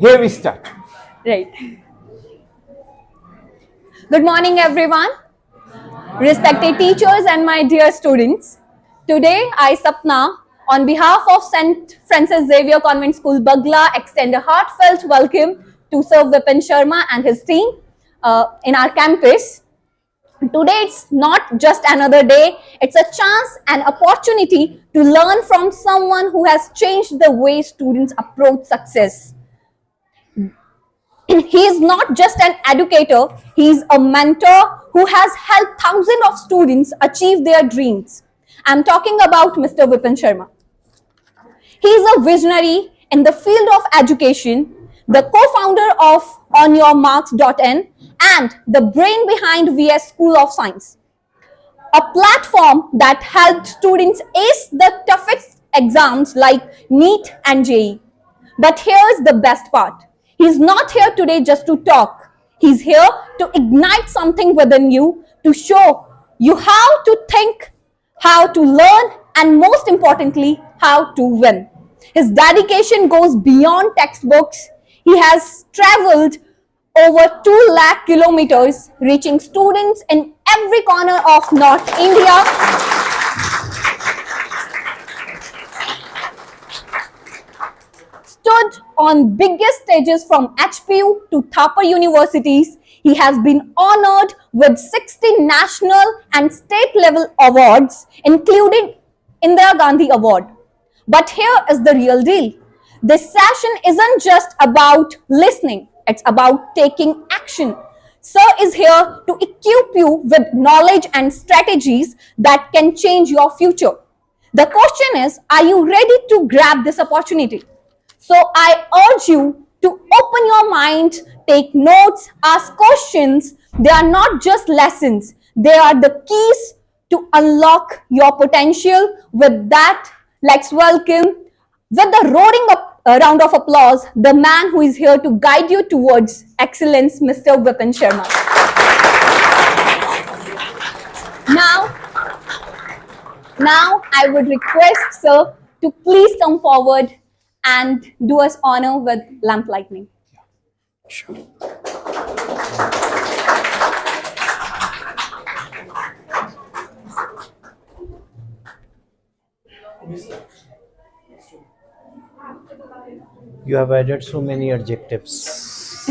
Here we start. Right. Good morning, everyone. Respected teachers and my dear students. Today, I, Sapna, on behalf of St. Francis Xavier Convent School, Bagla, extend a heartfelt welcome to Sir Vipin Sharma and his team in our campus. Today, it's not just another day, it's a chance and opportunity to learn from someone who has changed the way students approach success. He is not just an educator, he is a mentor who has helped thousands of students achieve their dreams. I'm talking about Mr. Vipin Sharma. He is a visionary in the field of education, the co-founder of onyourmarks.in and the brain behind VS School of Science, a platform that helped students ace the toughest exams like NEET and JEE. But here's the best part. He's not here today just to talk. He's here to ignite something within you, to show you how to think, how to learn, and most importantly, how to win. His dedication goes beyond textbooks. He has traveled over 2 lakh kilometers, reaching students in every corner of North India. Stood on biggest stages from HPU to Thapar universities. He has been honored with 60 national and state level awards, including Indira Gandhi Award. But here is the real deal. This session isn't just about listening, it's about taking action. Sir is here to equip you with knowledge and strategies that can change your future. The question is, are you ready to grab this opportunity? So I urge you to open your mind, take notes, ask questions. They are not just lessons, they are the keys to unlock your potential. With that, let's welcome, with a round of applause, the man who is here to guide you towards excellence, Mr. Vipin Sharma. Now I would request sir to please come forward and do us honor with lamp lightning. Sure. You have added so many adjectives.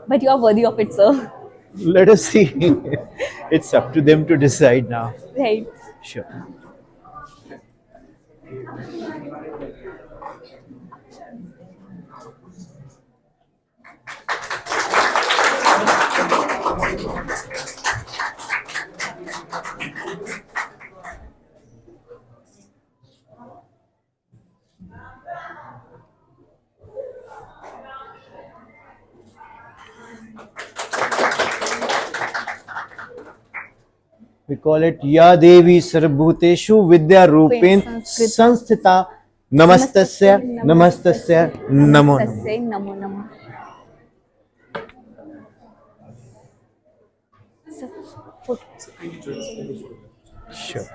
But you are worthy of it, sir. Let us see. It's up to them to decide now. Right. Sure. We call it Ya Devi Sarvbhuteshu Vidya Rupen Sanstita Namastasya Namastasya Namo Namo. Say namo namo. Sure.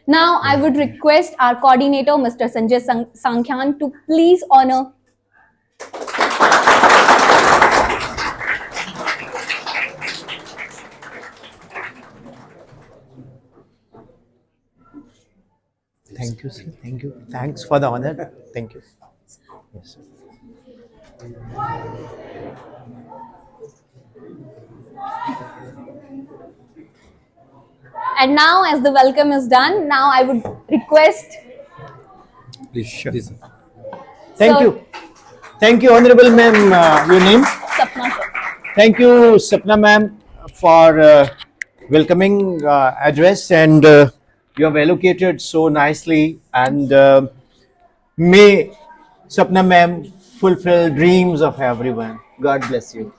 Now I would request our coordinator, Mr. Sanjay Sankhyan, to please honor. Thank you, sir. Thank you. Thanks for the honor. Thank you. Yes, sir. And now, as the welcome is done, now I would request. Please, sure. Thank you. Thank you, Honorable Ma'am. Your name? Sapna, sir. Thank you, Sapna Ma'am, for welcoming address, and you have allocated so nicely, and may Sapna Ma'am fulfill dreams of everyone. God bless you.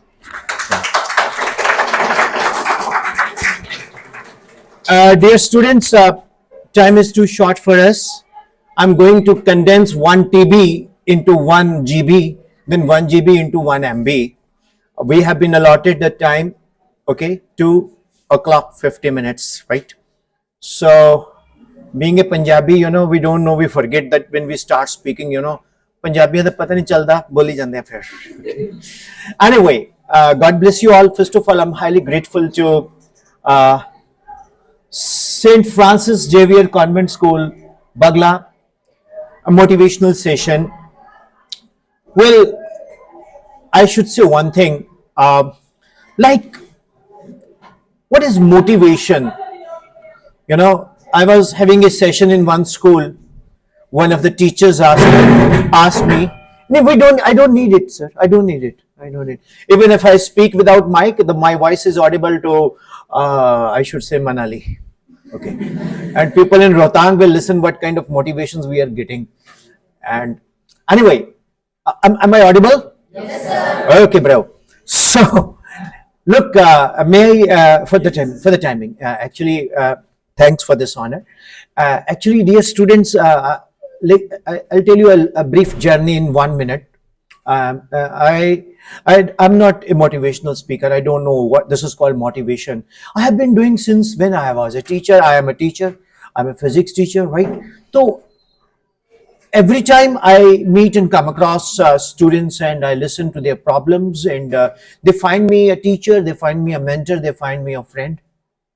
Dear students, time is too short for us. I'm going to condense 1 TB into 1 GB, then 1 GB into 1 MB. We have been allotted the time, okay, 2 o'clock 50 minutes, right? So, being a Punjabi, we don't know, we forget that when we start speaking, Punjabi da pata nahi chalda, boli jande hain phir. Anyway, God bless you all. First of all, I'm highly grateful to St. Francis Xavier Convent School, Bagla, a motivational session. Well, I should say one thing. Like, what is motivation? I was having a session in one school. One of the teachers asked me, "No, I don't need it, sir. I don't need it. Even if I speak without mic, my voice is audible to, I should say, Manali. Okay. And people in Rohtang will listen what kind of motivations we are getting. And anyway, am I audible? Yes, sir. Okay, bro. So, look, for the timing, actually, thanks for this honor. Actually, dear students, I'll tell you a brief journey in 1 minute. I'm not a motivational speaker. I don't know what this is called motivation. I have been doing since when I was a teacher. I am a teacher. I'm a physics teacher, right? So every time I meet and come across students and I listen to their problems and they find me a teacher, they find me a mentor, they find me a friend,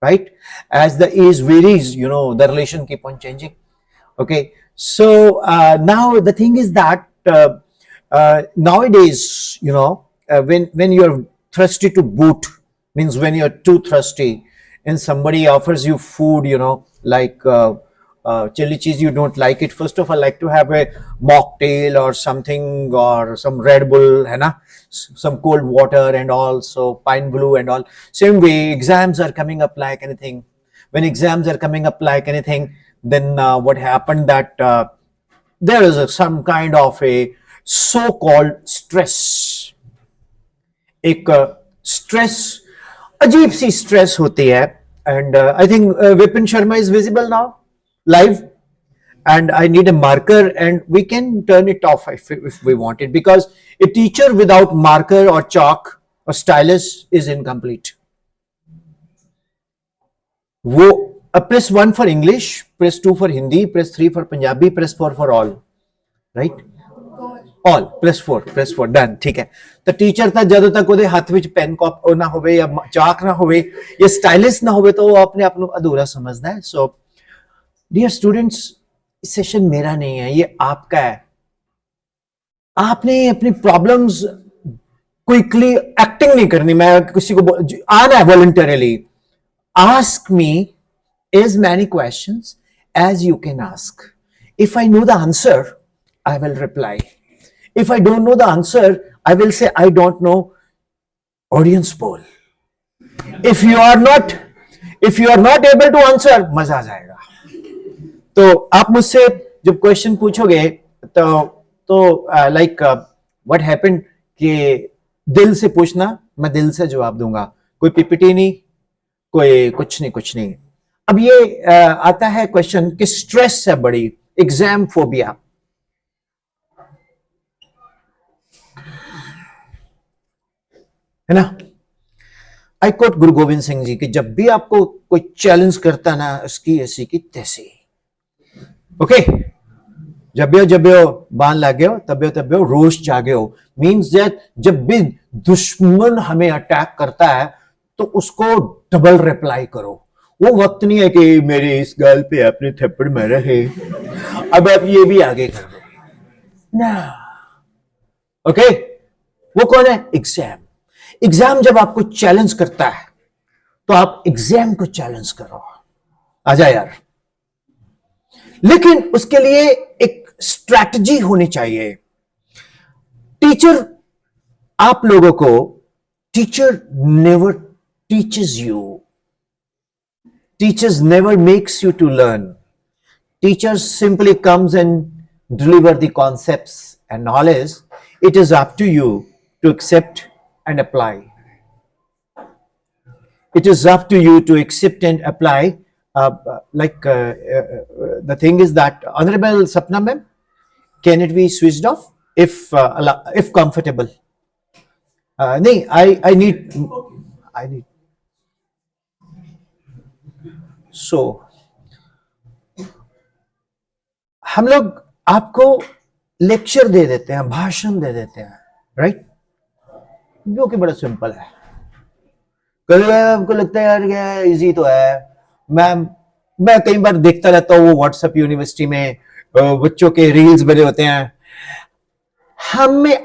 right? As the age varies, the relation keep on changing. Okay. So now the thing is that nowadays, when you're thirsty to boot, means when you're too thirsty and somebody offers you food, like chili cheese, you don't like it. First of all, like to have a mocktail or something, or some Red Bull, some cold water and also Pine Blue and all. Same way, exams are coming up like anything. When exams are coming up like anything, then what happened that there is some kind of a so-called stress. एक stress, अजीब सी stress होती है. And I think Vipin Sharma is visible now, live. And I need a marker and we can turn it off if we want it, because a teacher without marker or chalk or stylus is incomplete. Press 1 for English, press 2 for Hindi, press 3 for Punjabi, press 4 for all. Right? All, press 4, done. ठीक है. तो teacher था जदों तक ਉਹਦੇ ਹੱਥ ਵਿੱਚ PAN ਕਾਪ ਨਾ ਹੋਵੇ ਜਾਂ ਚਾਕ ਨਾ ਹੋਵੇ ਜਾਂ ਸਟਾਈਲਿਸ ਨਾ ਹੋਵੇ तो वो अपने आप ਨੂੰ अधूरा समझता है. So dear students, सेशन मेरा नहीं है, ये आपका है. आपने अपनी प्रॉब्लम्स क्विकली एक्टिंग नहीं करनी. मैं किसी को आना है voluntarily. Ask me as many questions as you can ask. If I know the answer, I will reply. If I don't know the answer, I will say I don't know. Audience poll. If you are not able to answer, मजा आ जाएगा. तो आप मुझसे जब question पूछोगे तो like what happened कि दिल से पूछना, मैं दिल से जवाब दूंगा. कोई पीपीटी नहीं, कोई कुछ नहीं. अब ये आता है क्वेश्चन कि स्ट्रेस है बड़ी, एग्जाम फोबिया. है ना? आई कोट गुरु गोविंद सिंह जी कि जब भी आपको कोई चैलेंज करता ना, उसकी ऐसी की तैसी. ओके, जब्यो बांध लागे हो, तब्यो रोष जागे हो. मीन्स दैट जब भी दुश्मन हमें अटैक करता है तो उसको डबल रिप्लाई करो. वो वक्त नहीं है कि मेरे इस गाल पे आपने थप्पड़ मारा है, अब आप ये भी आगे कर दो ना. ओके, वो कौन है? एग्जाम. एग्जाम जब आपको चैलेंज करता है तो आप एग्जाम को चैलेंज करो. आजा यार. लेकिन उसके लिए एक स्ट्रैटेजी होनी चाहिए. टीचर आप लोगों को, teacher never teaches you. Teachers never makes you to learn. Teachers simply comes and deliver the concepts and knowledge. It is up to you to accept and apply. It is up to you to accept and apply The thing is that Honorable Sapna ma'am, can it be switched off if comfortable? नहीं, I need. So हम लोग आपको lecture दे देते हैं, भाषण दे देते हैं, right? जो कि बड़ा सिंपल है। कभी कभी आपको लगता है यार क्या इजी तो है। मैं कई बार देखता रहता हूँ वो व्हाट्सएप यूनिवर्सिटी में बच्चों के रील्स बने होते हैं।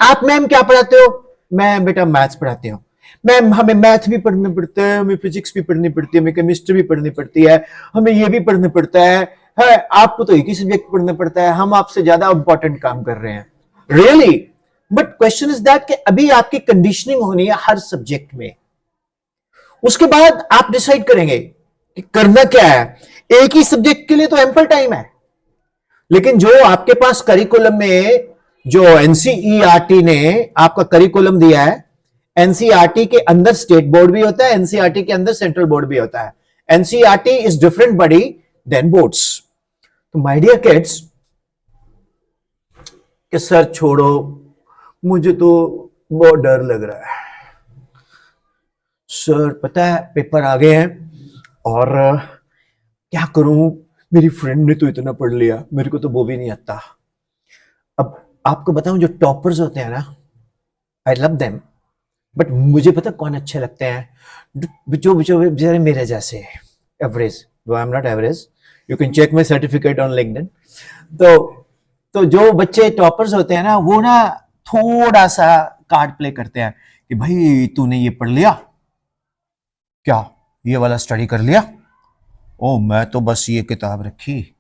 आप मैम क्या पढ़ाते हो? मैं बेटा मैथ्स पढ़ाती हूँ। मैम हमें मैथ भी पढ़ने पड़ते हैं, हमें फिजिक्स भी पढ़नी पड़ती है, हमें केमिस्ट्री भी पढ़नी पड़ती है, हमें ये भी पढ़ना पड़ता है आपको तो एक ही सब्जेक्ट पढ़ना पड़ता है, हम आपसे ज्यादा इंपॉर्टेंट काम कर रहे हैं। Really? But question is that कि अभी आपकी कंडीशनिंग होनी है हर सब्जेक्ट में। उसके बाद आप डिसाइड करेंगे कि करना क्या है। एक ही सब्जेक्ट के लिए तो एम्पल टाइम है, लेकिन जो आपके पास करिकुलम में जो एनसीईआरटी ने आपका करिकुलम दिया है, एनसीईआरटी के अंदर स्टेट बोर्ड भी होता है, एनसीईआरटी के अंदर सेंट्रल बोर्ड भी होता है। NCERT is different body than boards. तो माय डियर किड्स, कि सर छोड़ो, मुझे तो बहुत डर लग रहा है सर, पता है पेपर आ गए हैं और क्या करूं, मेरी फ्रेंड ने तो इतना पढ़ लिया, मेरे को तो वो भी नहीं आता। अब आपको बताऊं, जो टॉपर्स होते हैं ना, आई लव देम, बट मुझे पता कौन अच्छे लगते हैं? जो बेचारे मेरे जैसे average. I am not average, you can check my certificate on LinkedIn. तो जो बच्चे टॉपर्स होते हैं ना, वो ना थोड़ा सा कार्ड प्ले करते हैं कि भाई तूने ये पढ़ लिया क्या, ये वाला स्टडी कर लिया? ओ मैं तो बस ये किताब रखी,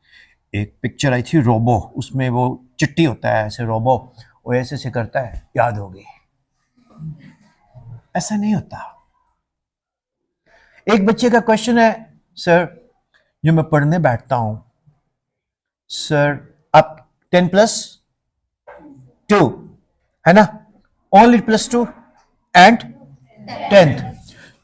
एक पिक्चर आई थी रोबो, उसमें वो चिट्टी होता है ऐसे रोबो, वो ऐसे करता है, याद होगी। ऐसा नहीं होता। एक बच्चे का क्वेश्चन है, सर जो मैं पढ़ने बैठता हूं, सर आप 10+2 है ना, ओनली +2 एंड 10th।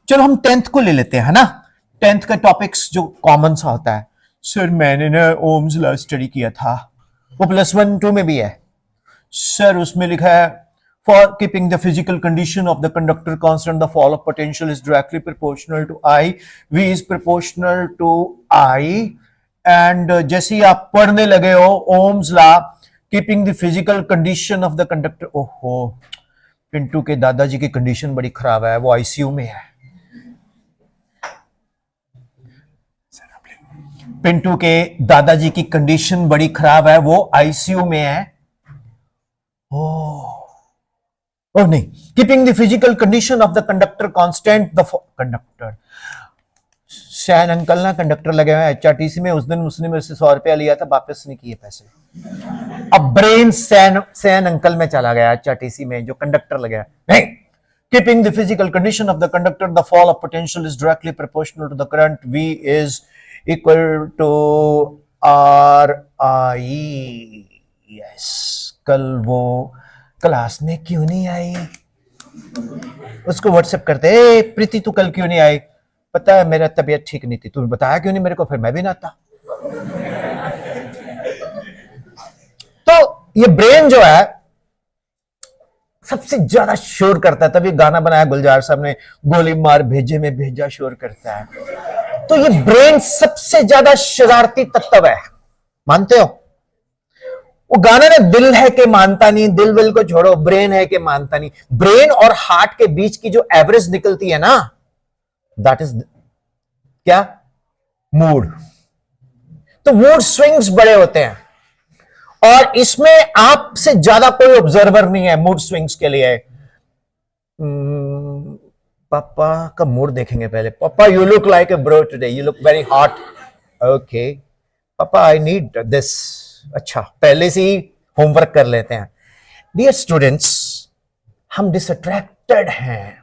चलो हम 10th को ले लेते हैं, है ना। 10th का टॉपिक्स जो कॉमन सा होता है, सर मैंने ना ओम्स लॉ स्टडी किया था, वो +1-2 में भी है। सर उसमें लिखा है, for keeping the physical condition of the conductor constant, the fall of potential is directly proportional to I, V is proportional to I, and जैसे ही आप पढ़ने लगे हो Ohm's law, keeping the physical condition of the conductor, ओहो पिंटू के दादाजी की condition बड़ी खराब है, वो आईसीयू में है। पिंटू के दादाजी की कंडीशन बड़ी खराब है, वो आईसीयू में है। ओह नहीं, keeping the physical condition of the conductor constant, the conductor. सैन अंकल ना कंडक्टर लगे हुए हैं एचआरटीसी में, उस दिन उसने मेरे से 100 रुपया लिया था, वापस नहीं किए पैसे। अब ब्रेन सैन अंकल में चला गया एचआरटीसी में, जो कंडक्टर लगे हैं। नहीं, keeping the physical condition of the conductor, the fall of potential is directly proportional to the current, V is equal to RI। Yes, कल वो क्लास में क्यों नहीं आई, उसको व्हाट्सएप करते, ए प्रीति तू कल क्यों नहीं आई? पता है मेरा तबीयत ठीक नहीं थी, तूने बताया क्यों नहीं मेरे को? फिर मैं भी ना आता। तो ये ब्रेन जो है सबसे ज्यादा शोर करता है, तभी गाना बनाया गुलजार साहब ने, गोली मार भेजे में भेजा शोर करता है। तो ये ब्रेन सबसे ज्यादा शरारती तत्व है, मानते हो? वो गाना ना, दिल है के मानता नहीं, दिल विल को छोड़ो, ब्रेन है के मानता नहीं। ब्रेन और हार्ट के बीच की जो एवरेज निकलती है ना, दैट इज क्या? मूड। तो मूड स्विंग्स बड़े होते हैं, और इसमें आपसे ज्यादा कोई ऑब्जर्वर नहीं है मूड स्विंग्स के लिए। पापा का मूड देखेंगे पहले। पापा you look like a bro today, you look very hot. Okay पापा आई नीड दिस। अच्छा, पहले से ही होमवर्क कर लेते हैं। डियर स्टूडेंट्स, हम डिसअट्रैक्टेड हैं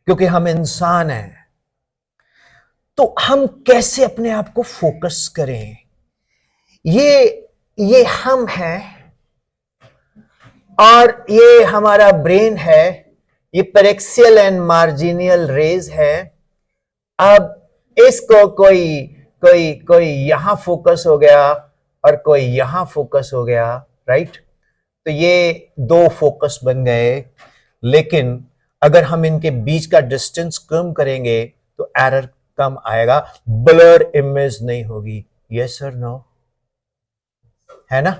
क्योंकि हम इंसान हैं। तो हम कैसे अपने आप को फोकस करें? ये हम हैं और ये हमारा ब्रेन है, ये पेरेक्सियल एंड मार्जिनियल रेज है। अब इसको कोई कोई कोई यहां फोकस हो गया और कोई यहां फोकस हो गया, राइट? तो ये दो फोकस बन गए, लेकिन अगर हम इनके बीच का डिस्टेंस कम करेंगे तो एरर कम आएगा, ब्लर इमेज नहीं होगी। यस सर, नो, है ना?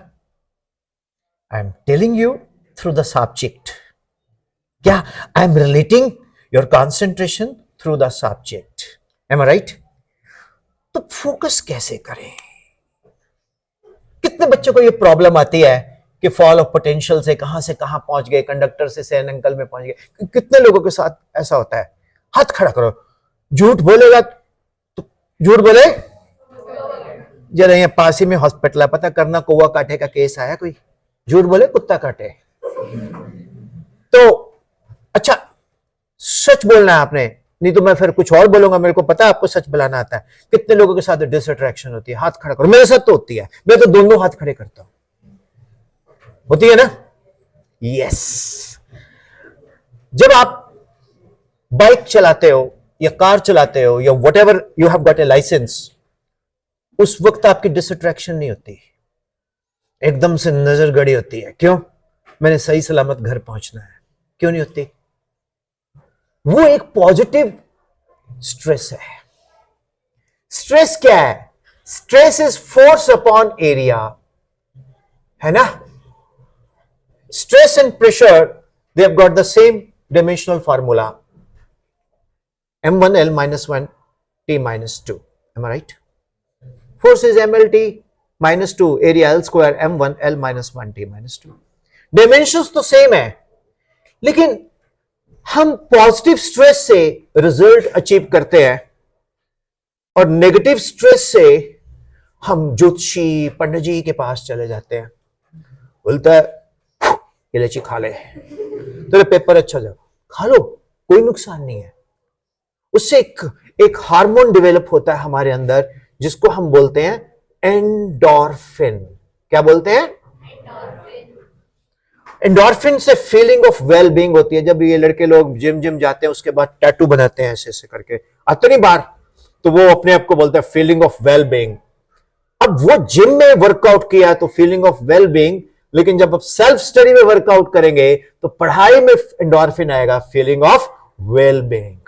I am telling you through the subject. क्या? I am relating your concentration through the subject. Am I right? तो फोकस कैसे करें? कितने बच्चों को ये प्रॉब्लम आती है कि फॉल ऑफ पोटेंशियल से कहां पहुंच गए, कंडक्टर से सैन अंकल में पहुंच गए। कितने लोगों के साथ ऐसा होता है? हाथ खड़ा करो। झूठ बोलेगा तो झूठ बोले जरा, यहाँ पास ही में हॉस्पिटल है, पता करना कौवा काटे का केस आया, कोई झूठ बोले कुत्ता काटे। तो अच्छा, सच बोलना है आपने, नहीं तो मैं फिर कुछ और बोलूंगा। मेरे को पता है आपको सच बुलाना आता है। कितने लोगों के साथ डिसअट्रैक्शन होती है? हाथ खड़ा करो। मेरे साथ तो होती है, मैं तो दोनों हाथ खड़े करता हूं। होती है ना? यस। जब आप बाइक चलाते हो या कार चलाते हो या whatever you have got a licence, उस वक्त आपकी डिसअट्रैक्शन नहीं होती, एकदम से नजर गड़ी होती है। क्यों? मैंने सही सलामत घर पहुंचना है। क्यों नहीं होती? वो एक पॉजिटिव स्ट्रेस है। स्ट्रेस क्या है? Stress is force upon area, है ना? Stress and pressure, they have got the same dimensional formula, m1 l minus 1 t minus 2. Am I right? Force is mlt minus 2 area l square m1 l minus 1 t minus 2. Dimensions तो same है, लेकिन हम positive stress से result achieve करते हैं और negative stress से हम ज्योतिषी पंडित जी के पास चले जाते हैं। बोलता है इलायची खा ले, तेरे पेपर अच्छा जाओ, खा लो, कोई नुकसान नहीं है। उससे एक हार्मोन डेवलप होता है हमारे अंदर, जिसको हम बोलते हैं एंडोर्फिन। क्या बोलते हैं? एंडोर्फिन से फीलिंग ऑफ वेल बीइंग होती है। जब ये लड़के लोग जिम जाते हैं, उसके बाद टैटू बनाते हैं ऐसे ऐसे करके आते नहीं बाहर, तो वो अपने आप को बोलते हैं फीलिंग ऑफ वेल बीइंग। अब वो जिम में वर्कआउट किया तो फीलिंग ऑफ वेल बीइंग, लेकिन जब आप सेल्फ स्टडी में वर्कआउट करेंगे तो पढ़ाई में एंडोर्फिन आएगा, फीलिंग ऑफ वेल बीइंग।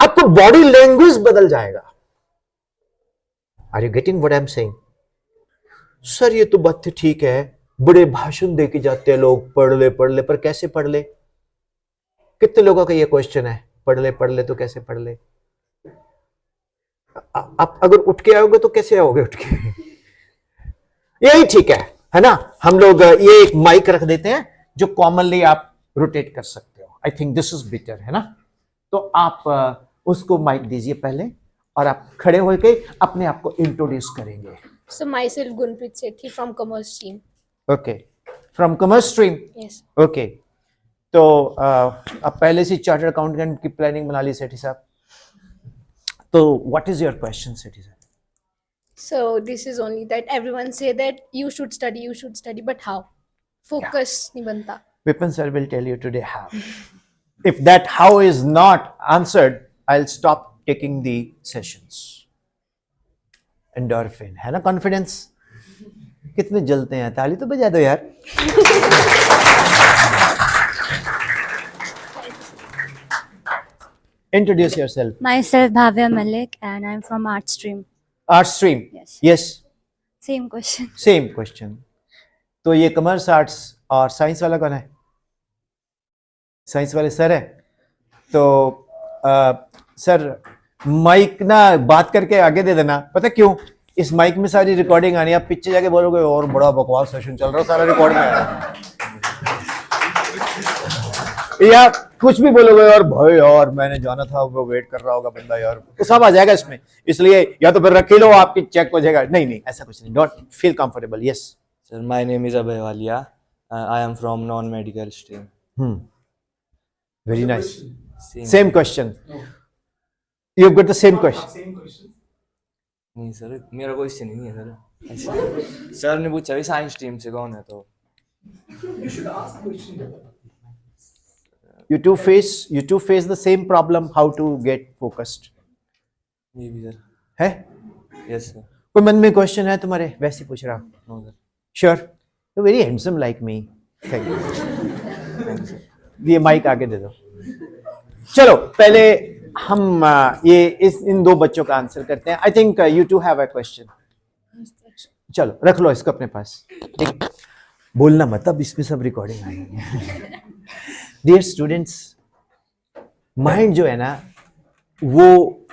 आपको बॉडी लैंग्वेज बदल जाएगा। Are you getting what I am saying? Sir ये तो बात तो ठीक है, बड़े भाषण दे के जाते हैं लोग, पढ़ ले, पर कैसे पढ़ ले? कितने लोगों का ये क्वेश्चन है, पढ़ ले तो कैसे पढ़ ले? आप अगर उठ के आओगे तो कैसे आओगे उठ के? यही ठीक है ना? हम लोग ये एक माइक रख देते हैं जो कॉमनली आप रोटेट कर सकते हो। I think this is better, है ना? तो आप उसको माइक दीजिए पहले, और आप खड़े होकर अपने आप को इंट्रोड्यूस करेंगे। So myself Gunpreet Sethi from Commerce Stream. Okay, from commerce stream. Yes. Okay, तो आप पहले से चार्टर्ड अकाउंटेंट की प्लानिंग बना ली सेठी साहब। तो व्हाट इज योर क्वेश्चन सेठी साहब? So this is only that everyone say that you should study, but how? Focus नहीं बनता. Vipin sir will tell you today how. If that how is not answered, I'll stop taking the sessions. Endorphin, है ना? Confidence. कितने जलते हैं, ताली तो बजा दो यार। Introduce yourself. Myself Bhavya Malik and I'm from art stream. Art stream. Yes. Yes. Same question. Same question. तो ये कॉमर्स, आर्ट्स और साइंस वाला कौन है? साइंस वाले सर है। तो सर माइक ना बात करके आगे दे देना। पता क्यों? इस माइक में सारी रिकॉर्डिंग आनी है। आप पीछे जाके बोलोगे और बड़ा बकवास सेशन चल रहा है, सारा रिकॉर्ड में है। या कुछ भी बोलोगे और भाई यार मैंने जाना था, वो वेट कर रहा होगा बंदा यार, तो सब आ जाएगा इसमें। इसलिए या तो फिर रख ही लो, आपकी चेक हो जाएगा। नहीं, ऐसा कुछ नहीं। Don't feel comfortable. Yes Sir, my name is Abhay Walia. I am from non-medical stream. Very nice. Same. Same question. You have got the same question. नहीं सर, मेरा क्वेश्चन ही नहीं है सर। सर ने पूछा भी साइंस स्ट्रीम से कौन है, तो You two face the same problem, how to get focused. ये भी सर। है? Yes sir. कोई मन में क्वेश्चन है तुम्हारे? वैसे पूछ रहा हूँ। No sir. Sure? You very handsome like me. Thank you. Thank you sir. ये माइक आगे दे दो। चलो पहले हम ये इन दो बच्चों का आंसर करते हैं। I think you too have a question. चलो रख लो इसको अपने पास। ठीक, बोलना मत, अब इसमें सब रिकॉर्डिंग आएगी। डियर स्टूडेंट्स, माइंड जो है ना, वो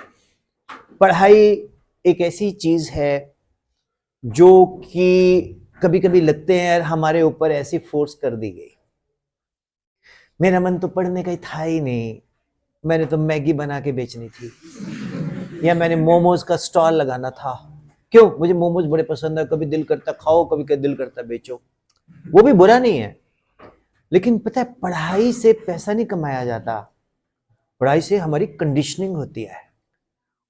पढ़ाई एक ऐसी चीज है जो कि कभी कभी लगते हैं यार हमारे ऊपर ऐसी फोर्स कर दी गई। मेरा मन तो पढ़ने का ही था ही नहीं, मैंने तो मैगी बना के बेचनी थी, या मैंने मोमोज का स्टॉल लगाना था। क्यों? मुझे मोमोज बड़े पसंद है, कभी दिल करता खाओ, कभी दिल करता बेचो। वो भी बुरा नहीं है, लेकिन पता है पढ़ाई से पैसा नहीं कमाया जाता, पढ़ाई से हमारी कंडीशनिंग होती है,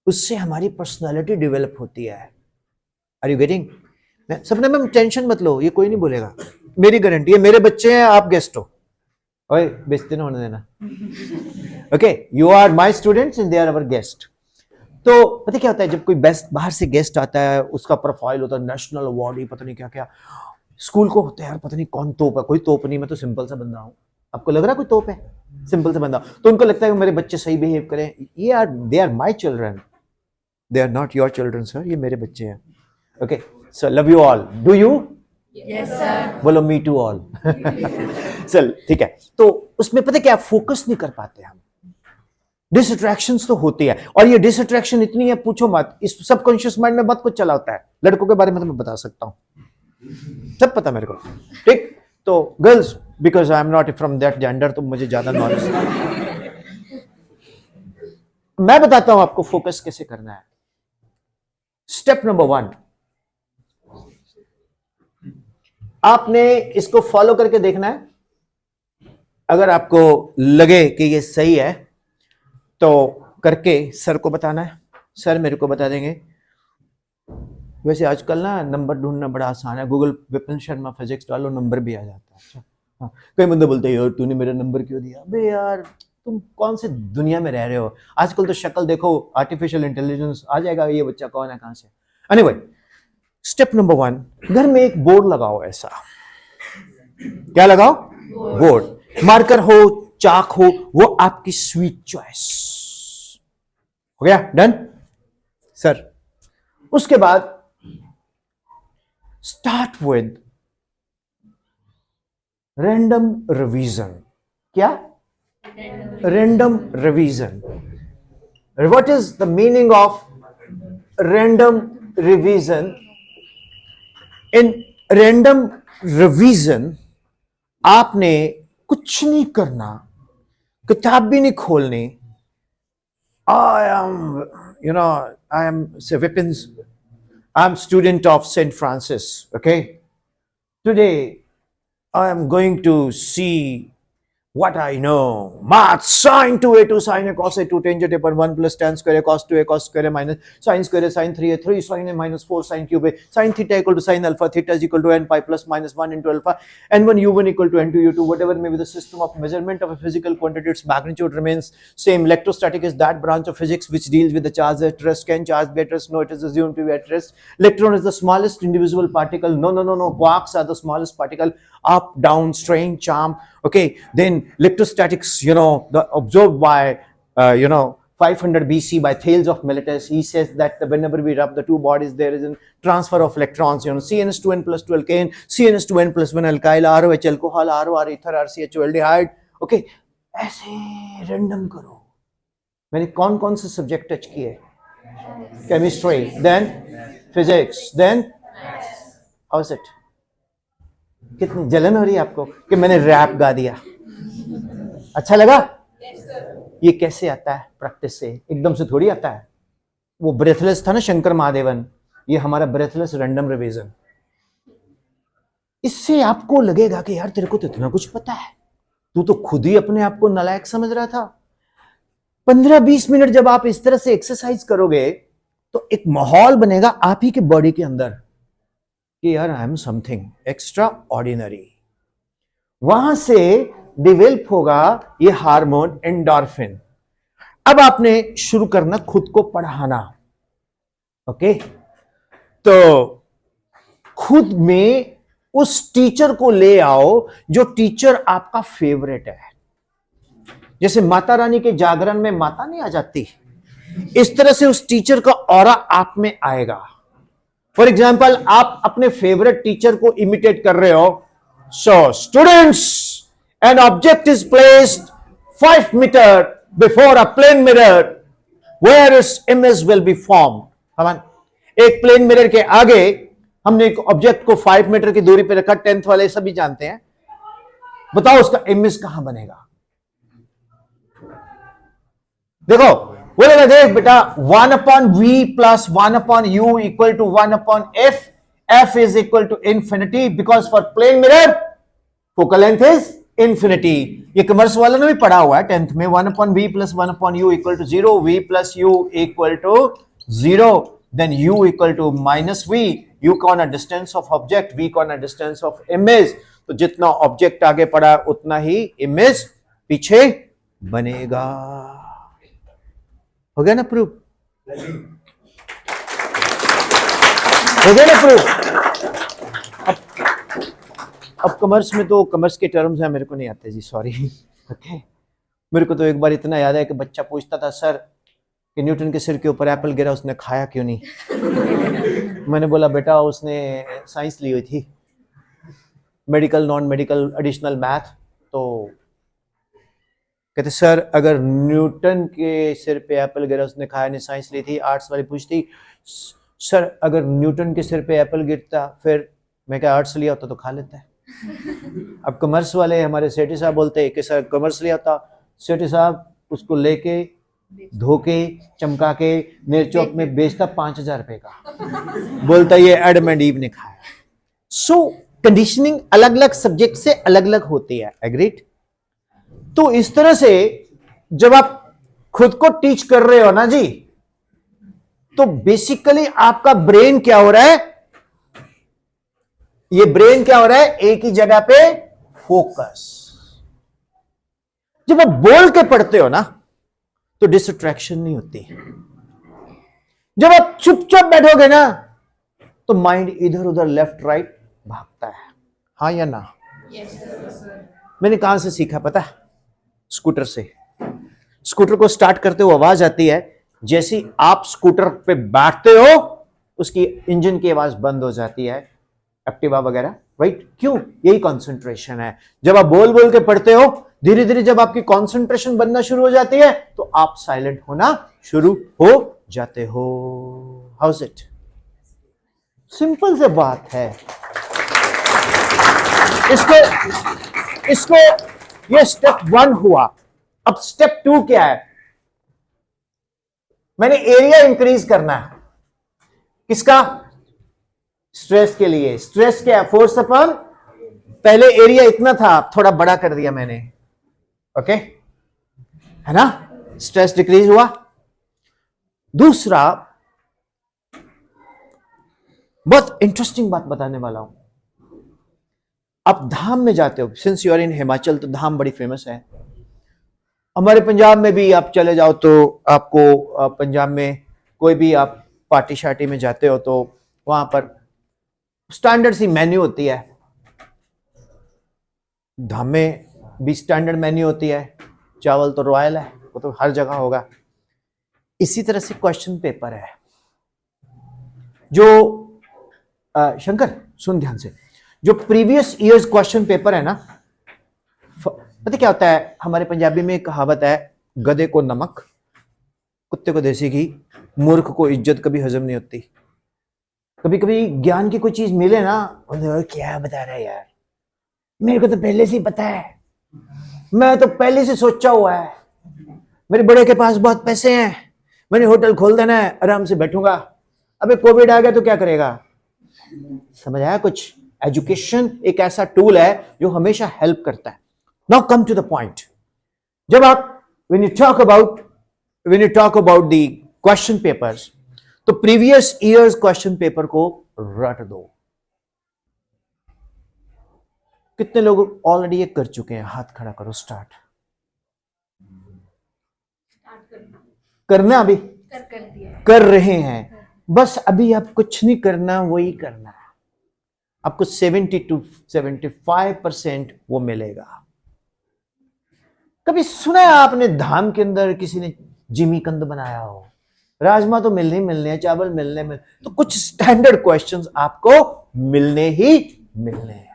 उससे हमारी पर्सनालिटी डेवलप होती है। Are you getting? सपने में टेंशन मत लो, ये कोई नहीं बोलेगा, मेरी गारंटी है। मेरे बच्चे हैं, आप गेस्ट हो। ओए बेइज्जती ना होने देना। Okay, you are my students and they are our guest. तो पता क्या होता है, जब कोई बेस्ट बाहर से गेस्ट आता है, उसका प्रोफाइल होता है नेशनल अवार्ड, ही पता नहीं क्या क्या। स्कूल को होता है यार पता नहीं कौन तोप है। कोई तोप नहीं, मैं तो सिंपल सा बंदा हूँ। आपको लग रहा है कोई तोप है? सिंपल सा बंदा। तो उनको लगता है कि मेरे बच्चे सही बिहेव करें। ये are they are my children, they are not your children sir, ये मेरे बच्चे हैं। Okay sir, love you all. Do you? Yes sir. बोलो मी टू ऑल। चल ठीक है। तो उसमें पता क्या, फोकस नहीं कर पाते हम, डिसअट्रैक्शंस तो होती है। और ये डिसअट्रैक्शन इतनी है पूछो मत, इस सबकॉन्शियस माइंड में बहुत कुछ चला होता है। लड़कों के बारे में तो मैं बता सकता हूं, सब पता मेरे को। ठीक, तो girls, because I am not from that gender, तो मुझे ज्यादा नॉलेज नहीं। मैं बताता हूं आपको फोकस कैसे करना है। स्टेप नंबर 1, आपने इसको फॉलो करके देखना है। अगर आपको लगे कि ये सही है तो करके सर को बताना है, सर मेरे को बता देंगे। वैसे आजकल ना नंबर ढूंढना बड़ा आसान है, गूगल विपिन शर्मा फिजिक्स डालो, नंबर भी आ जाता है। अच्छा हाँ, कई बंदे बोलते हैं यार तूने मेरा नंबर क्यों दिया? अबे यार तुम कौन से दुनिया में रह रहे हो? आजकल तो शक्ल देखो, आर्टिफिशियल इंटेलिजेंस आ जाएगा, ये बच्चा कौन है, कहां से। एनीवे, स्टेप नंबर 1, घर में एक बोर्ड लगाओ। ऐसा क्या लगाओ? बोर्ड। मार्कर हो, चाक हो, वो आपकी स्वीट चॉइस। हो गया? Done sir. उसके बाद स्टार्ट विद रैंडम रिवीजन। क्या? Random revision. What is the meaning of random revision? In random revision आपने कुछ नहीं करना, किताब भी नहीं खोलनी। I am Vipin's, I'm student of St. Francis, okay? Today I am going to see what I know. Math, sine 2a2 sine a cos a2 tangent upon 1 plus tan square a cos 2a cos square a minus sine square a sine 3a 3 sine a minus 4 sine cube a sine theta equal to sine alpha, theta is equal to n pi plus minus 1 into alpha, n1 u1 equal to n2 u2, whatever may be the system of measurement of a physical quantity, its magnitude remains same. Electrostatic is that branch of physics which deals with the charge at rest. Can charge be at rest? No, it is assumed to be at rest. Electron is the smallest individual particle. No. Quarks are the smallest particle. Up, down, strain, charm. Okay, then electrostatics, the observed by 500 BC by Thales of Miletus. He says that whenever we rub the two bodies, there is a transfer of electrons. CN2n plus 2 alkane, CN2n plus 1 alkyl, ROH alcohol, ROR ether, RCHO aldehyde. Okay, ऐसे random करो। मैंने कौन कौन से subject touch किए? Chemistry, then physics, then how's it. कितनी जलन हो रही है आपको कि मैंने रैप गा दिया? अच्छा लगा? ये कैसे आता है? प्रैक्टिस से, एकदम से थोड़ी आता है। वो ब्रेथलेस था ना शंकर महादेवन, ये हमारा ब्रेथलेस रैंडम रिवीजन। इससे आपको लगेगा कि यार तेरे को तो इतना कुछ पता है, तू तो खुद ही अपने आप को नालायक समझ रहा था। 15-20 मिनट जब आप इस तरह से एक्सरसाइज करोगे तो एक माहौल बनेगा आप ही के बॉडी के अंदर कि यार I am something extra ordinary. वहां से डेवलप होगा ये हार्मोन एंडोर्फिन। अब आपने शुरू करना खुद को पढ़ाना। ओके, तो खुद में उस टीचर को ले आओ जो टीचर आपका फेवरेट है। जैसे माता रानी के जागरण में माता नहीं आ जाती, इस तरह से उस टीचर का ऑरा आप में आएगा। फॉर एग्जाम्पल, आप अपने फेवरेट टीचर को इमिटेट कर रहे हो। So students, an object is placed 5 metre before a plane mirror where its image will be form. एक प्लेन मिरर के आगे हमने एक ऑब्जेक्ट को 5 मीटर की दूरी पर रखा, 10th वाले सभी जानते हैं। बताओ उसका इमेज कहां बनेगा? देखो, बोलेगा देख बेटा 1 upon v plus 1 upon u equal to 1 upon f is equal to infinity because for plane mirror focal length is infinity। ये कॉमर्स वालों ने भी पढ़ा हुआ है 10th में। 1 upon v plus 1 upon u equal to 0, v plus u equal to 0, then u equal to minus v, u कौन है डिस्टेंस ऑफ ऑब्जेक्ट, v कौन है डिस्टेंस ऑफ इमेज। तो जितना ऑब्जेक्ट आगे पड़ा उतना ही इमेज पीछे बनेगा। हो गया ना प्रूफ? हो गया ना प्रूफ? अब कॉमर्स में तो कॉमर्स के टर्म्स हैं, मेरे को नहीं आते जी, सॉरी। ओके, मेरे को तो एक बार इतना याद है कि बच्चा पूछता था, सर कि न्यूटन के सिर के ऊपर एप्पल गिरा, उसने खाया क्यों नहीं? मैंने बोला बेटा उसने साइंस ली हुई थी, medical, non medical, additional math. तो कहते सर अगर न्यूटन के सिर पे एप्पल गिरा उसने खाया नहीं, साइंस ली थी। आर्ट्स वाली पूछती, सर अगर न्यूटन के सिर पे एप्पल गिरता, फिर मैं क्या आर्ट्स लिया होता तो खा लेता है। अब कॉमर्स वाले हमारे सेठी साहब बोलते हैं कि सर कॉमर्स लिया होता, सेठी साहब उसको लेके धो के चमका के नेर चौक में बेचता 5,000 रुपए का, बोलता ये एडम एंड ईव ने खाया। सो कंडीशनिंग अलग अलग सब्जेक्ट से अलग अलग होती है, एग्रीड? तो इस तरह से जब आप खुद को टीच कर रहे हो ना जी, तो बेसिकली आपका ब्रेन क्या हो रहा है? ये ब्रेन क्या हो रहा है? एक ही जगह पे फोकस। जब आप बोल के पढ़ते हो ना तो डिस्ट्रैक्शन नहीं होती। जब आप चुपचाप बैठोगे ना तो माइंड इधर उधर लेफ्ट राइट भागता है। हाँ या ना? मैंने कहां से सीखा पता है? स्कूटर से। स्कूटर को स्टार्ट करते हुए आवाज आती है, जैसे आप स्कूटर पे बैठते हो उसकी इंजन की आवाज बंद हो जाती है, एक्टिवा वगैरह, राइट? क्यों? यही कंसंट्रेशन है। जब आप बोल बोल के पढ़ते हो, धीरे धीरे जब आपकी कंसंट्रेशन बनना शुरू हो जाती है तो आप साइलेंट होना शुरू हो जाते हो। How is it? सिंपल से बात है। इसको ये स्टेप 1 हुआ। अब स्टेप 2 क्या है? मैंने एरिया इंक्रीज करना है। किसका? स्ट्रेस के लिए। स्ट्रेस क्या है? फोर्स अपॉन, पहले एरिया इतना था, थोड़ा बड़ा कर दिया मैंने, ओके, है ना? स्ट्रेस डिक्रीज हुआ। दूसरा, बहुत इंटरेस्टिंग बात बताने वाला हूं। आप धाम में जाते हो, since you are in Himachal तो धाम बड़ी फेमस है। हमारे पंजाब में भी आप चले जाओ तो आपको पंजाब में कोई भी आप पार्टी शार्टी में जाते हो तो वहां पर स्टैंडर्ड सी मेन्यू होती है। धाम में भी स्टैंडर्ड मेन्यू होती है। चावल तो रॉयल है, वो तो हर जगह होगा। इसी तरह से क्वेश्चन पेपर है जो शंकर सुन ध्यान से, जो प्रीवियस ईयर्स क्वेश्चन पेपर है ना, पता क्या होता है? हमारे पंजाबी में एक कहावत है, गधे को नमक, कुत्ते को देसी घी, मूर्ख को इज्जत कभी हजम नहीं होती। कभी कभी ज्ञान की कोई चीज मिले ना, क्या बता रहा है यार, मेरे को तो पहले से ही पता है, मैं तो पहले से सोचा हुआ है, मेरे बड़े के पास बहुत पैसे हैं, मैंने होटल खोल देना है, आराम से बैठूंगा। अबे कोविड आ गया तो क्या करेगा? समझ आया कुछ? एजुकेशन एक ऐसा टूल है जो हमेशा हेल्प करता है। Now come to the point. जब आप when you talk about the question papers, तो प्रीवियस ईयर्स क्वेश्चन पेपर को रट दो। कितने लोग ऑलरेडी ये कर चुके हैं? हाथ खड़ा करो। स्टार्ट करना, अभी कर रहे हैं। बस अभी आप कुछ नहीं करना, वही करना है, आपको 70 to 75% वो मिलेगा। कभी सुना है आपने धाम के अंदर किसी ने जिमी कंद बनाया हो? राजमा तो मिलने ही मिलने हैं, चावल मिलने, तो कुछ स्टैंडर्ड क्वेश्चंस आपको मिलने ही मिलने हैं।